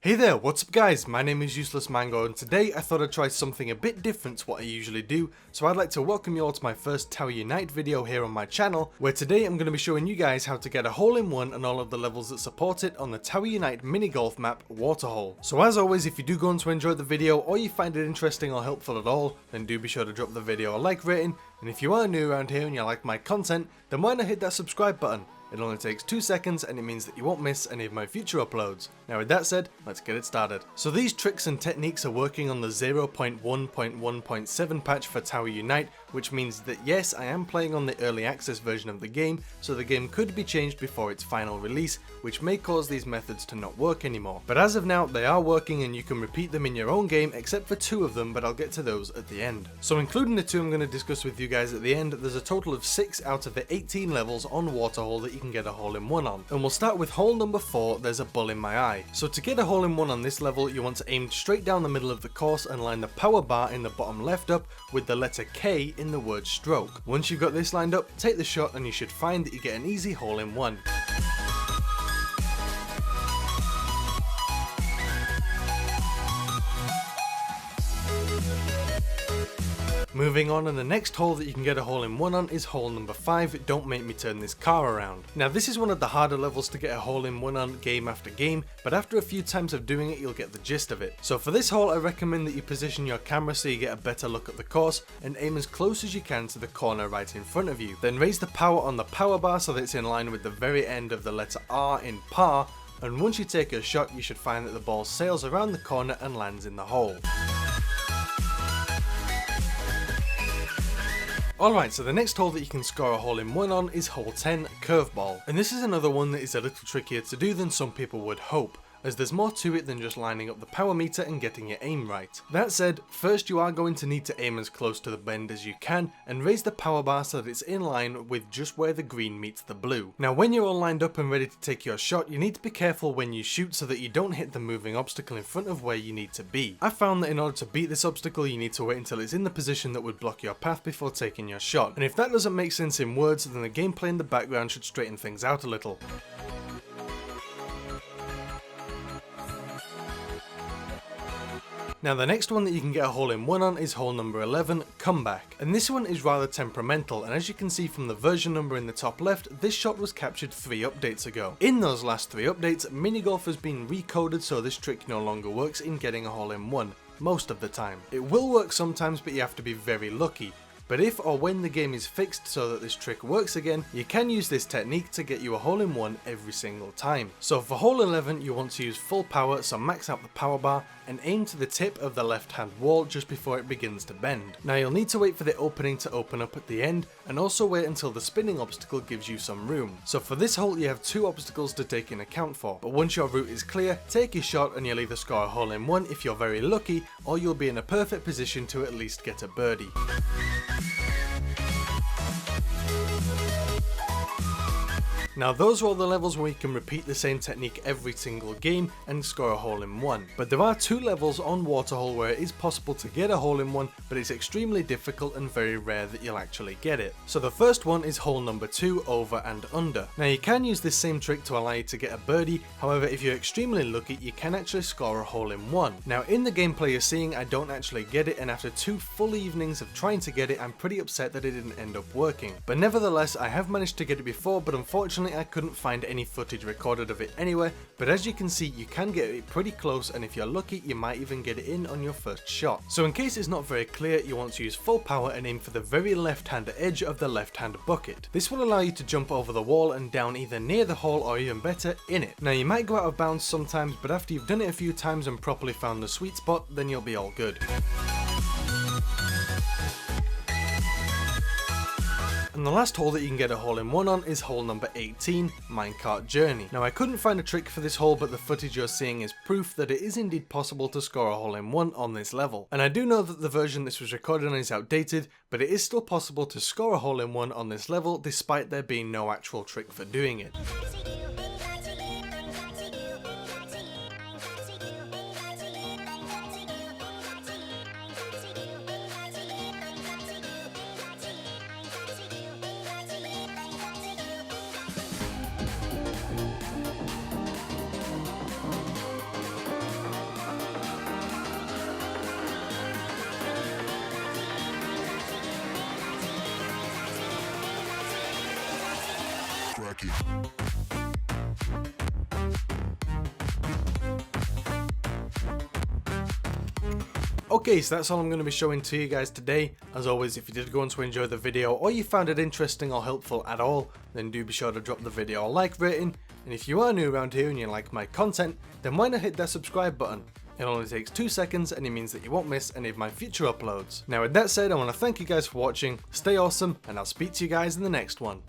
Hey there, what's up guys, my name is Useless Mango and today I thought I'd try something a bit different to what I usually do, so I'd like to welcome you all to my first Tower Unite video here on my channel, where today I'm going to be showing you guys how to get a hole-in-one on all of the levels that support it on the Tower Unite Minigolf map, Waterhole. So as always, if you do go on to enjoy the video or you find it interesting or helpful at all, then do be sure to drop the video a like rating, and if you are new around here and you like my content, then why not hit that subscribe button? It only takes 2 seconds and it means that you won't miss any of my future uploads. Now with that said, let's get it started. So these tricks and techniques are working on the 0.1.1.7 patch for Tower Unite, which means that yes, I am playing on the early access version of the game, so the game could be changed before its final release, which may cause these methods to not work anymore. But as of now, they are working and you can repeat them in your own game except for 2 of them, but I'll get to those at the end. So including the 2 I'm going to discuss with you guys at the end, there's a total of 6 out of the 18 levels on Waterhole that you can get a hole-in-one on. And we'll start with hole number 4, there's a bull in my eye. So to get a hole-in-one on this level, you want to aim straight down the middle of the course and line the power bar in the bottom left up with the letter K in the word stroke. Once you've got this lined up, take the shot and you should find that you get an easy hole-in-one. Moving on, and the next hole that you can get a hole-in-one on is hole number 5, Don't Make Me Turn This Car Around. Now this is one of the harder levels to get a hole-in-one on game after game, but after a few times of doing it you'll get the gist of it. So for this hole I recommend that you position your camera so you get a better look at the course and aim as close as you can to the corner right in front of you. Then raise the power on the power bar so that it's in line with the very end of the letter R in par, and once you take a shot you should find that the ball sails around the corner and lands in the hole. Alright, so the next hole that you can score a hole-in-one on is hole 10, Curveball. And this is another one that is a little trickier to do than some people would hope, as there's more to it than just lining up the power meter and getting your aim right. That said, first you are going to need to aim as close to the bend as you can and raise the power bar so that it's in line with just where the green meets the blue. Now when you're all lined up and ready to take your shot, you need to be careful when you shoot so that you don't hit the moving obstacle in front of where you need to be. I found that in order to beat this obstacle you need to wait until it's in the position that would block your path before taking your shot, and if that doesn't make sense in words, then the gameplay in the background should straighten things out a little. Now the next one that you can get a hole-in-one on is hole number 11, Comeback. And this one is rather temperamental, and as you can see from the version number in the top left, this shot was captured 3 updates ago. In those last 3 updates, Minigolf has been recoded so this trick no longer works in getting a hole-in-one, most of the time. It will work sometimes, but you have to be very lucky. But if or when the game is fixed so that this trick works again, you can use this technique to get you a hole-in-one every single time. So for hole 11 you want to use full power, so max out the power bar and aim to the tip of the left hand wall just before it begins to bend. Now you'll need to wait for the opening to open up at the end and also wait until the spinning obstacle gives you some room. So for this hole you have 2 obstacles to take in account for, but once your route is clear, take your shot and you'll either score a hole-in-one if you're very lucky, or you'll be in a perfect position to at least get a birdie. Now those are all the levels where you can repeat the same technique every single game and score a hole-in-one. But there are 2 levels on Waterhole where it is possible to get a hole-in-one, but it's extremely difficult and very rare that you'll actually get it. So the first one is hole number 2, Over and Under. Now you can use this same trick to allow you to get a birdie, however if you're extremely lucky you can actually score a hole-in-one. Now in the gameplay you're seeing I don't actually get it, and after 2 full evenings of trying to get it I'm pretty upset that it didn't end up working. But nevertheless I have managed to get it before, but unfortunately I couldn't find any footage recorded of it anywhere, but as you can see you can get it pretty close, and if you're lucky you might even get it in on your first shot. So in case it's not very clear, you want to use full power and aim for the very left hand edge of the left hand bucket. This will allow you to jump over the wall and down either near the hole or even better, in it. Now you might go out of bounds sometimes, but after you've done it a few times and properly found the sweet spot, then you'll be all good. And the last hole that you can get a hole-in-one on is hole number 18, Minecart Journey. Now I couldn't find a trick for this hole, but the footage you're seeing is proof that it is indeed possible to score a hole-in-one on this level. And I do know that the version this was recorded on is outdated, but it is still possible to score a hole-in-one on this level despite there being no actual trick for doing it. crack it. Okay, so that's all I'm going to be showing to you guys today. As always, if you did go on to enjoy the video or you found it interesting or helpful at all, then do be sure to drop the video a like rating. And if you are new around here and you like my content, then why not hit that subscribe button? It only takes 2 seconds and it means that you won't miss any of my future uploads. Now with that said, I want to thank you guys for watching, stay awesome, and I'll speak to you guys in the next one.